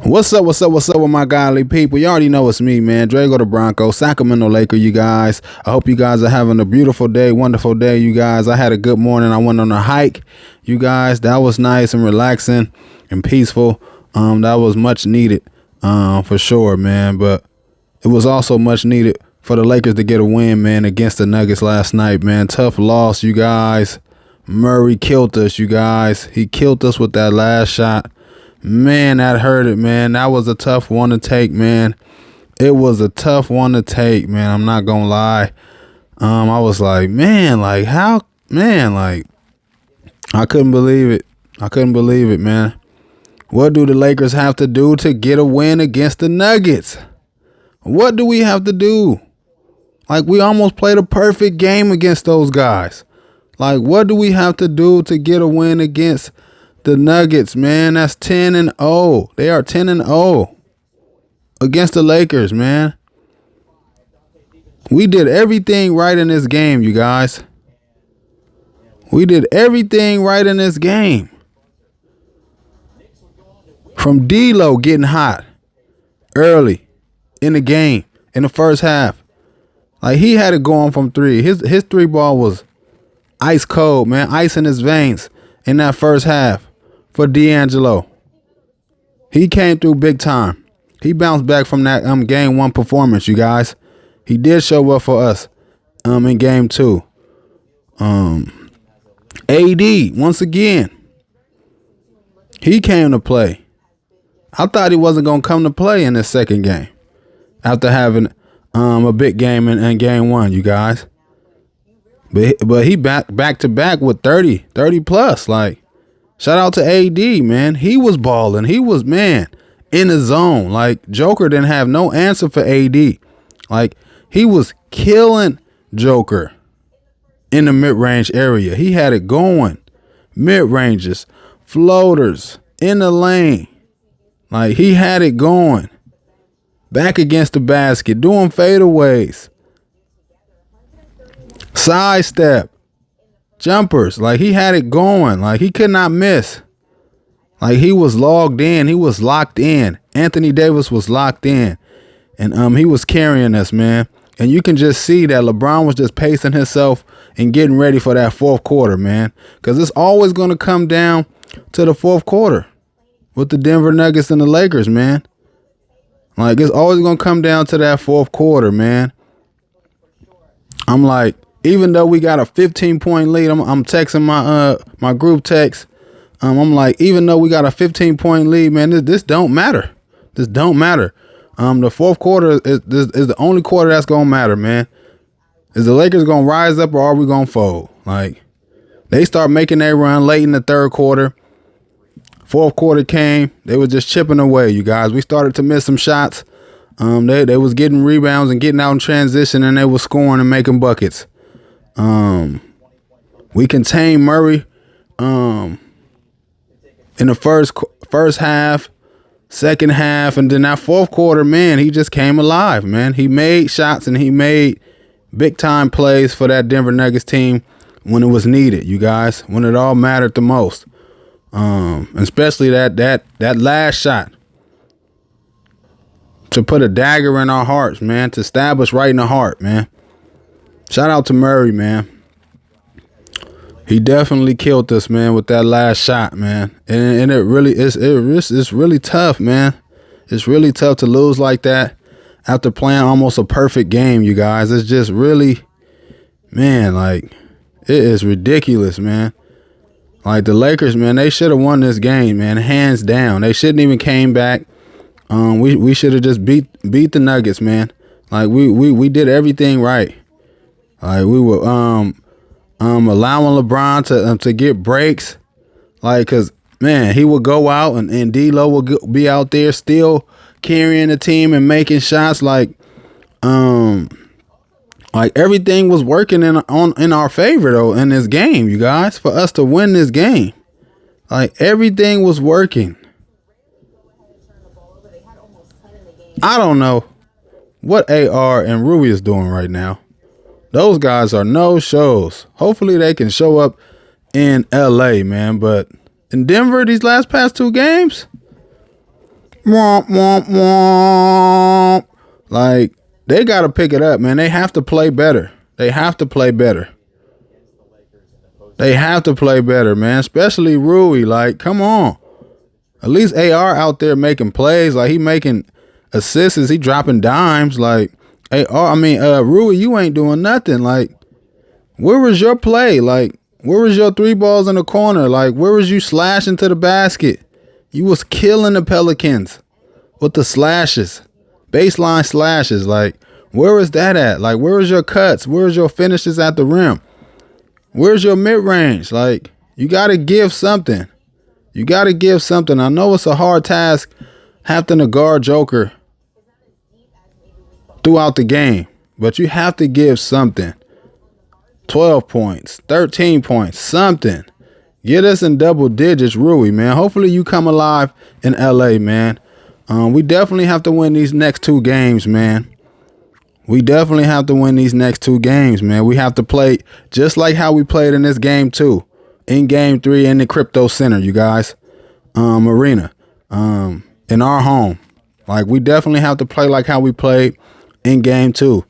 What's up with my godly people? You already know it's me, man. Drago the Bronco, Sacramento Laker, you guys. I hope you guys are having a beautiful day, wonderful day, you guys. I had a good morning. I went on a hike, you guys. That was nice and relaxing and peaceful. That was much needed, for sure, man. But it was also much needed for the Lakers to get a win, man, against the Nuggets last night, man. Tough loss, you guys. Murray killed us, you guys. He killed us with that last shot. Man, that hurt it, man. That was a tough one to take, man. It was a tough one to take, man. I'm not gonna lie. I was like, man, like how, man, like I couldn't believe it. I couldn't believe it, man. What do the Lakers have to do to get a win against the Nuggets? What do we have to do? Like, we almost played a perfect game against those guys. Like, what do we have to do to get a win against the Nuggets, man? That's 10-0. They are 10-0 against the Lakers, man. We did everything right in this game, you guys. We did everything right in this game. From D'Lo getting hot early in the game, in the first half. Like, he had it going from three. His three ball was ice cold, man. Ice in his veins in that first half. For D'Angelo, he came through big time. He bounced back from that game one performance, you guys. He did show up for us in game two. AD, once again, he came to play. I thought he wasn't going to come to play in this second game after having a big game in game one, you guys. But he back to back with 30 plus, like. Shout out to AD, man. He was balling. He was, man, in the zone. Like, Joker didn't have no answer for AD. Like, he was killing Joker in the mid-range area. He had it going. Mid-ranges, floaters, in the lane. Like, he had it going. Back against the basket, doing fadeaways. Sidestep. Jumpers, like he had it going, like he could not miss. Like he was logged in, he was locked in. Anthony Davis was locked in, and he was carrying us, man. And you can just see that LeBron was just pacing himself and getting ready for that fourth quarter, man. Because it's always going to come down to the fourth quarter with the Denver Nuggets and the Lakers, man. Like it's always going to come down to that fourth quarter, man. I'm like, even though we got a 15-point lead, I'm texting my group text. I'm like, even though we got a 15-point lead, man, this don't matter. This don't matter. The fourth quarter is the only quarter that's gonna matter, man. Is the Lakers gonna rise up or are we gonna fold? Like, they start making their run late in the third quarter. Fourth quarter came, they were just chipping away, you guys. We started to miss some shots. They was getting rebounds and getting out in transition, and they was scoring and making buckets. We contained Murray in the first half, second half, and then that fourth quarter, man, he just came alive, man. He made shots and he made big time plays for that Denver Nuggets team when it was needed, you guys, when it all mattered the most. Especially that last shot to put a dagger in our hearts, man, to stab us right in the heart, man. Shout out to Murray, man. He definitely killed us, man, with that last shot, man. And it really is. It's really tough, man. It's really tough to lose like that after playing almost a perfect game, you guys. It's just really, man, like it is ridiculous, man. Like the Lakers, man, they should have won this game, man, hands down. They shouldn't even came back. We should have just beat the Nuggets, man. Like we did everything right. Like we were allowing LeBron to get breaks, like, cause man, he would go out and D'Lo would be out there still carrying the team and making shots. Like everything was working in our favor though in this game, you guys, for us to win this game. Like everything was working. I don't know what AR and Rui is doing right now. Those guys are no shows. Hopefully they can show up in LA, man. But in Denver, these past two games, Womp, womp, womp. Like, they got to pick it up, man. They have to play better. They have to play better. They have to play better, man. Especially Rui. Like, come on. At least AR out there making plays. Like, he making assists. He dropping dimes. Like, Rui, you ain't doing nothing. Like, where was your play? Like, where was your 3 balls in the corner? Like, where was you slashing to the basket? You was killing the Pelicans with the slashes, baseline slashes. Like, where was that at? Like, where was your cuts? Where was your finishes at the rim? Where's your mid-range? Like, you got to give something. You got to give something. I know it's a hard task having to guard Joker throughout the game, but you have to give something. 12 points, 13 points, something. Get us in double digits, Rui, man. Hopefully you come alive in LA, man. We definitely have to win these next 2 games, man. We definitely have to win these next 2 games, man. We have to play just like how we played in this game 2, in game 3 in the Crypto Center, you guys. Arena, in our home. Like, we definitely have to play like how we played in game 2.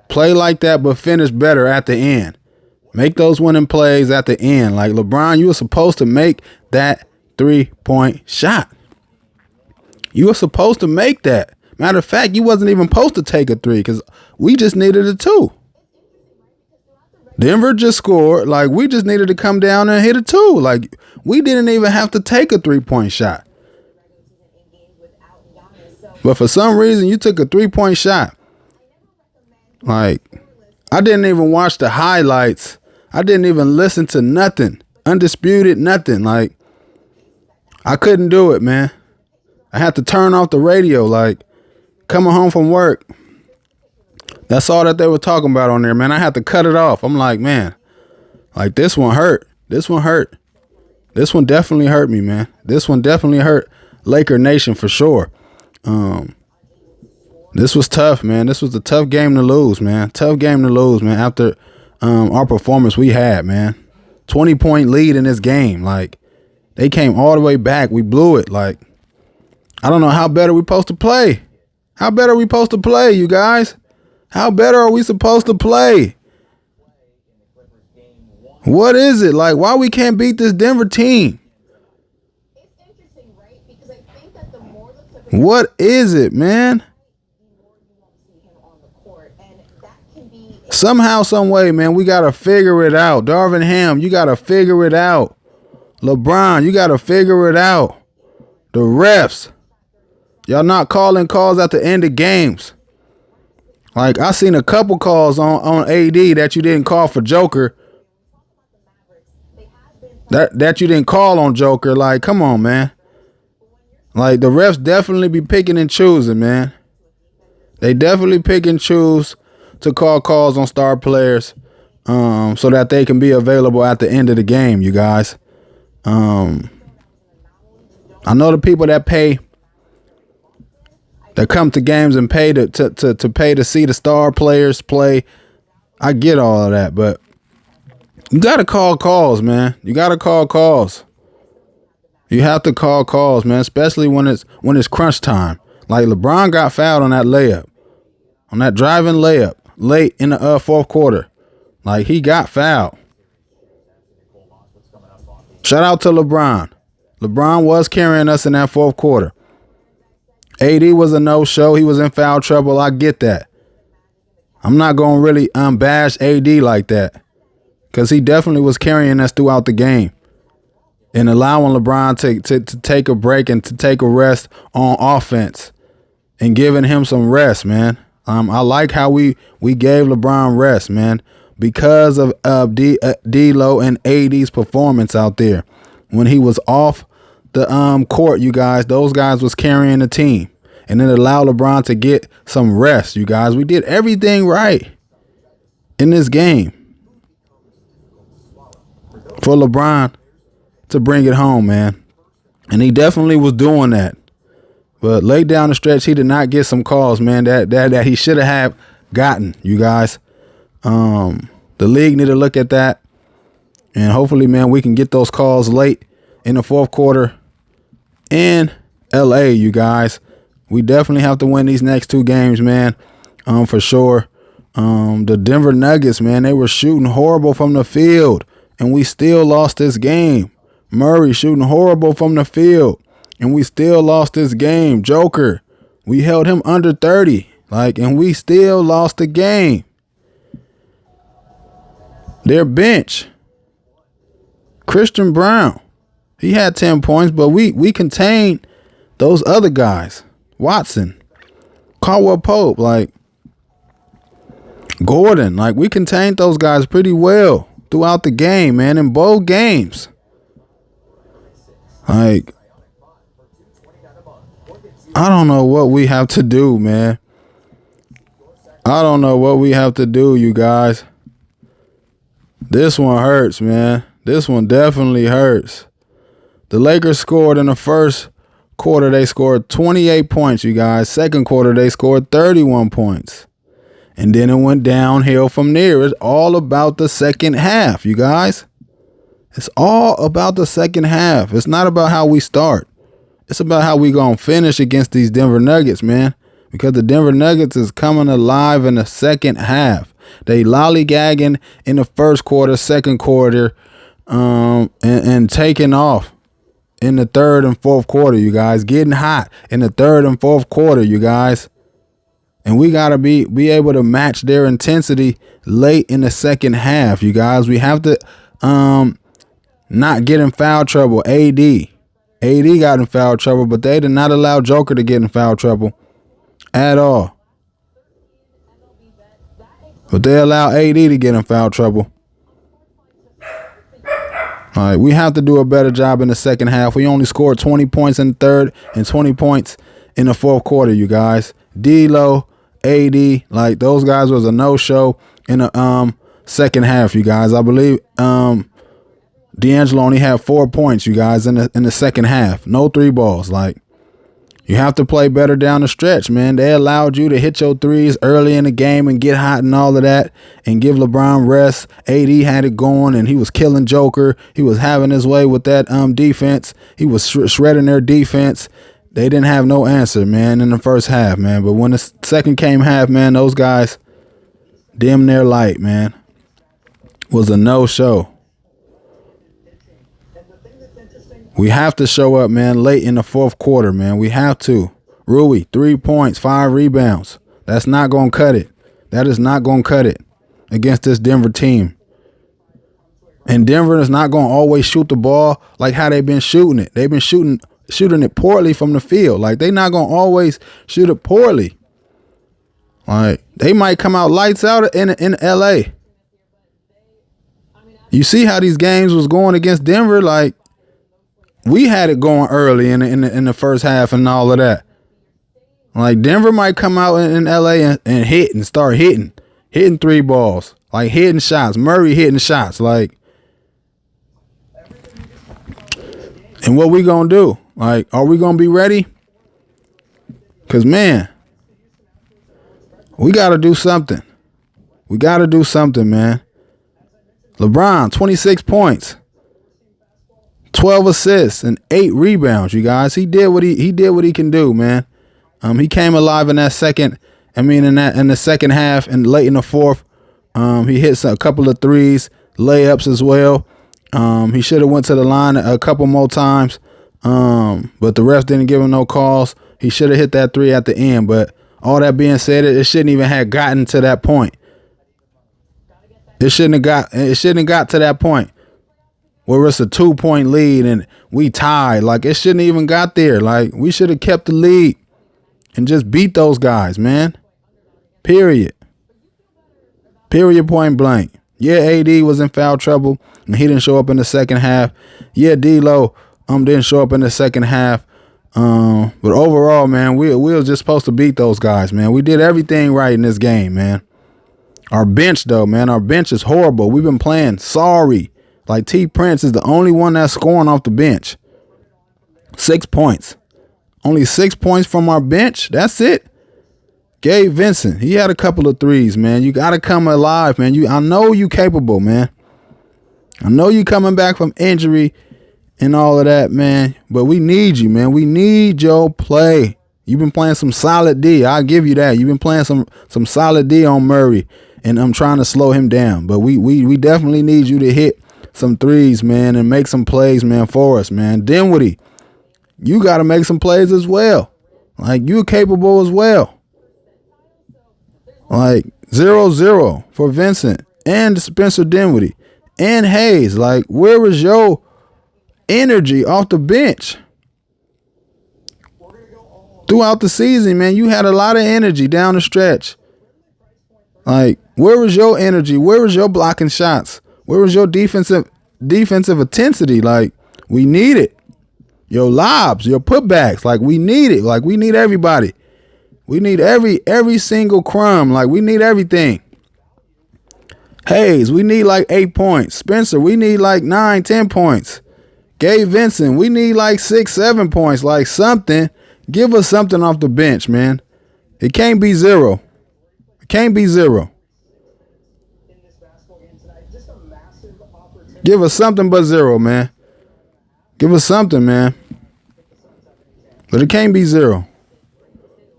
Play like that, but finish better at the end. Make those winning plays at the end. Like, LeBron, you were supposed to make that 3-point shot. You were supposed to make that. Matter of fact, you wasn't even supposed to take a 3 because we just needed a 2. Denver just scored. Like, we just needed to come down and hit a 2. Like, we didn't even have to take a 3-point shot. But for some reason, you took a 3-point shot. Like, I didn't even watch the highlights. I didn't even listen to nothing. Undisputed, nothing. Like, I couldn't do it, man. I had to turn off the radio. Like, coming home from work, that's all that they were talking about on there, man. I had to cut it off. I'm like, man, like, this one hurt. This one hurt. This one definitely hurt me, man. This one definitely hurt Laker Nation for sure. This was tough, man. This was a tough game to lose, man. Tough game to lose, man, after our performance we had, man. 20-point lead in this game. Like, they came all the way back. We blew it. Like, I don't know how better we supposed to play. How better are we supposed to play, you guys? How better are we supposed to play? What is it? Like, why we can't beat this Denver team? What is it, man? Somehow, some way, man, we got to figure it out. Darvin Ham, you got to figure it out. LeBron, you got to figure it out. The refs, y'all not calling calls at the end of games. Like, I seen a couple calls on AD that you didn't call for Joker. That you didn't call on Joker. Like, come on, man. Like, the refs definitely be picking and choosing, man. They definitely pick and choose to call calls on star players so that they can be available at the end of the game, you guys. I know the people that pay, that come to games and pay to pay to see the star players play. I get all of that, but you got to call calls, man. You got to call calls. You have to call calls, man, especially when it's crunch time. Like, LeBron got fouled on that layup, on that driving layup late in the fourth quarter. Like, he got fouled. Shout out to LeBron. LeBron was carrying us in that fourth quarter. AD was a no-show. He was in foul trouble. I get that. I'm not going to really bash AD like that because he definitely was carrying us throughout the game and allowing LeBron to take a break and to take a rest on offense and giving him some rest, man. I like how we gave LeBron rest, man, because of D'Lo and AD's performance out there. When he was off the court, you guys, those guys was carrying the team. And it allowed LeBron to get some rest, you guys. We did everything right in this game for LeBron to bring it home, man. And he definitely was doing that. But late down the stretch, he did not get some calls, man, that he should have gotten, you guys. The league need to look at that. And hopefully, man, we can get those calls late in the fourth quarter and LA, you guys. We definitely have to win these next 2 games, man. For sure. The Denver Nuggets, man, they were shooting horrible from the field, and we still lost this game. Murray shooting horrible from the field, and we still lost this game. Joker, we held him under 30, and we still lost the game. Their bench, Christian Brown, he had 10 points, but we contained those other guys. Watson, Caldwell Pope, Gordon, we contained those guys pretty well throughout the game, man, in both games. I don't know what we have to do, man. I don't know what we have to do, you guys. This one hurts, man. This one definitely hurts. The Lakers scored in the first quarter. They scored 28 points, you guys. Second quarter, they scored 31 points. And then it went downhill from there. It's all about the second half, you guys. It's all about the second half. It's not about how we start. It's about how we going to finish against these Denver Nuggets, man. Because the Denver Nuggets is coming alive in the second half. They lollygagging in the first quarter, second quarter, and taking off in the third and fourth quarter, you guys. Getting hot in the third and fourth quarter, you guys. And we got to be able to match their intensity late in the second half, you guys. We have to not get in foul trouble. AD got in foul trouble, but they did not allow Joker to get in foul trouble at all. But they allow AD to get in foul trouble. All right, we have to do a better job in the second half. We only scored 20 points in the third and 20 points in the fourth quarter, you guys. D'Lo, AD, those guys was a no-show in the second half, you guys. I believe D'Angelo only had 4 points, you guys, in the second half. No 3 balls. You have to play better down the stretch, man. They allowed you to hit your threes early in the game and get hot and all of that and give LeBron rest. AD had it going, and he was killing Joker. He was having his way with that defense. He was shredding their defense. They didn't have no answer, man, in the first half, man. But when the second came half, man, those guys dim their light, man. Was a no-show. We have to show up, man, late in the fourth quarter, man. We have to. Rui, 3 points, 5 rebounds. That's not going to cut it. That is not going to cut it against this Denver team. And Denver is not going to always shoot the ball like how they've been shooting it. They've been shooting it poorly from the field. They're not going to always shoot it poorly. They might come out lights out in LA. You see how these games was going against Denver? We had it going early in the first half and all of that. Denver might come out in LA and hit and start hitting 3 balls, hitting shots. Murray hitting shots, And what we gonna do? Are we gonna be ready? Cause man, we gotta do something. We gotta do something, man. LeBron, 26 points. 12 assists and 8 rebounds, you guys. He did what he can do, man. He came alive in that in the second half and late in the fourth. He hit a couple of threes, layups as well. He should have went to the line a couple more times. But the refs didn't give him no calls. He should have hit that 3 at the end, but all that being said, it shouldn't even have gotten to that point. It shouldn't have got to that point where it's a 2-point lead and we tied. It shouldn't even got there. We should have kept the lead and just beat those guys, man. Period. Point blank. Yeah, AD was in foul trouble and he didn't show up in the second half. Yeah, D'Lo didn't show up in the second half. But overall, man, we were just supposed to beat those guys, man. We did everything right in this game, man. Our bench, though, man, our bench is horrible. We've been playing sorry. T. Prince is the only one that's scoring off the bench. 6 points. Only 6 points from our bench. That's it. Gabe Vincent, he had a couple of threes, man. You got to come alive, man. I know you capable, man. I know you coming back from injury and all of that, man. But we need you, man. We need your play. You've been playing some solid D. I'll give you that. You've been playing some solid D on Murray, and I'm trying to slow him down. But we definitely need you to hit some threes, man, and make some plays, man, for us, man. Dinwiddie, you got to make some plays as well. Like, you're capable as well. Like, 0-0 for Vincent and Spencer Dinwiddie and Hayes. Like, where was your energy off the bench? Throughout the season, man, you had a lot of energy down the stretch. Like, where was your energy? Where was your blocking shots? Where was your defensive intensity? Like, we need it. Your lobs, your putbacks, like, we need it. Like, we need everybody. We need every single crumb. Like, we need everything. Hayes, we need like 8 points. Spencer, we need like 9, 10 points. Gabe Vincent, we need like 6, 7 points. Like, something. Give us something off the bench, man. It can't be 0. It can't be 0. Give us something but 0, man. Give us something, man. But it can't be 0.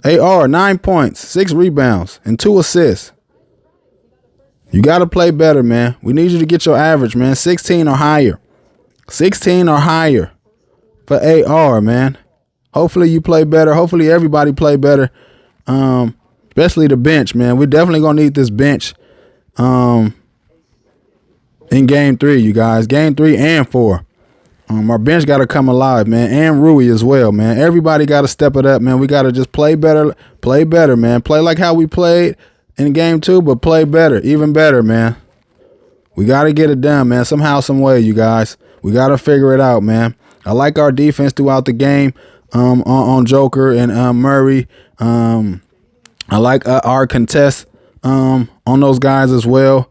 AR, 9 points, 6 rebounds, and 2 assists. You got to play better, man. We need you to get your average, man. 16 or higher. 16 or higher for AR, man. Hopefully you play better. Hopefully everybody play better. Especially the bench, man. We're definitely going to need this bench in game 3, you guys. Game 3 and 4. Our bench got to come alive, man. And Rui as well, man. Everybody got to step it up, man. We got to just play better, man. Play like how we played in game 2, but play better, even better, man. We got to get it done, man. Somehow, some way, you guys. We got to figure it out, man. I like our defense throughout the game on Joker and Murray. I like our contest on those guys as well.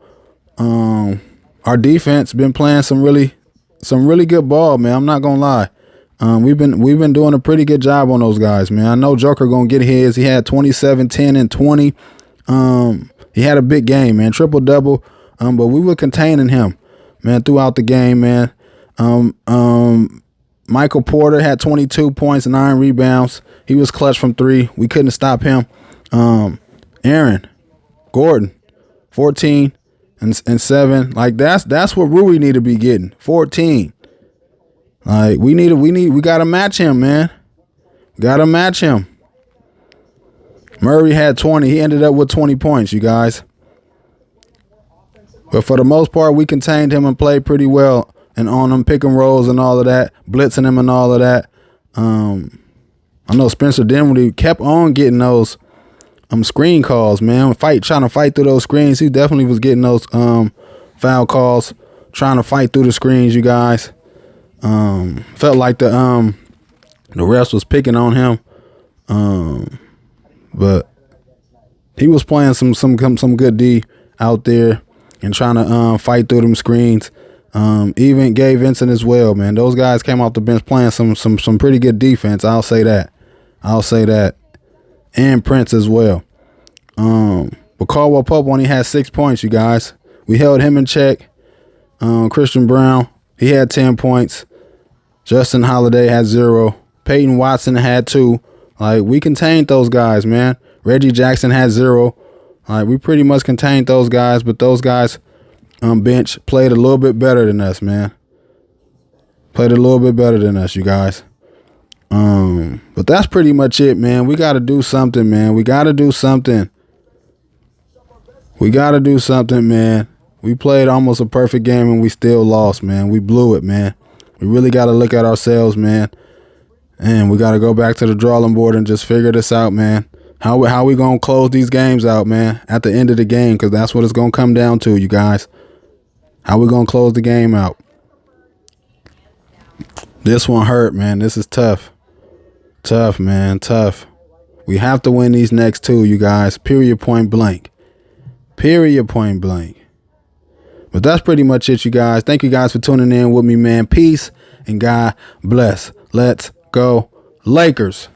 Our defense been playing some really good ball, man. I'm not gonna lie. We've been doing a pretty good job on those guys, man. I know Joker gonna get his. He had 27, 10, and 20. He had a big game, man. Triple-double. But we were containing him, man, throughout the game, man. Michael Porter had 22 points, 9 rebounds. He was clutch from 3. We couldn't stop him. Aaron Gordon, 14 and 7. Like, that's what Rui need to be getting. 14. Like, we gotta match him, man. Gotta match him. Murray had 20. He ended up with 20 points, you guys. But for the most part, we contained him and played pretty well. And on them pick and rolls and all of that, blitzing him and all of that. I know Spencer Dinwiddie kept on getting those screen calls, man. Trying to fight through those screens. He definitely was getting those foul calls, trying to fight through the screens, you guys. Felt like the refs was picking on him. But he was playing some good D out there and trying to fight through them screens. Even Gabe Vincent as well, man. Those guys came off the bench playing some pretty good defense. I'll say that. And Prince as well. But Caldwell Pope only had 6 points, you guys. We held him in check. Christian Brown, he had 10 points. Justin Holiday had 0. Peyton Watson had 2. Like, we contained those guys, man. Reggie Jackson had 0. Like, we pretty much contained those guys, but those guys bench played a little bit better than us, man. Played a little bit better than us, you guys. But that's pretty much it, man. We got to do something, man. We got to do something, man. We played almost a perfect game and we still lost, man. We blew it, man. We really got to look at ourselves, man. And we got to go back to the drawing board and just figure this out, man. How we going to close these games out, man, at the end of the game, because that's what it's going to come down to, you guys. How we going to close the game out? This one hurt, man. This is tough. Tough, man. Tough. We have to win these next 2, you guys. Period, point blank. Period, point blank. But that's pretty much it, you guys. Thank you guys for tuning in with me, man. Peace and God bless. Let's go Lakers.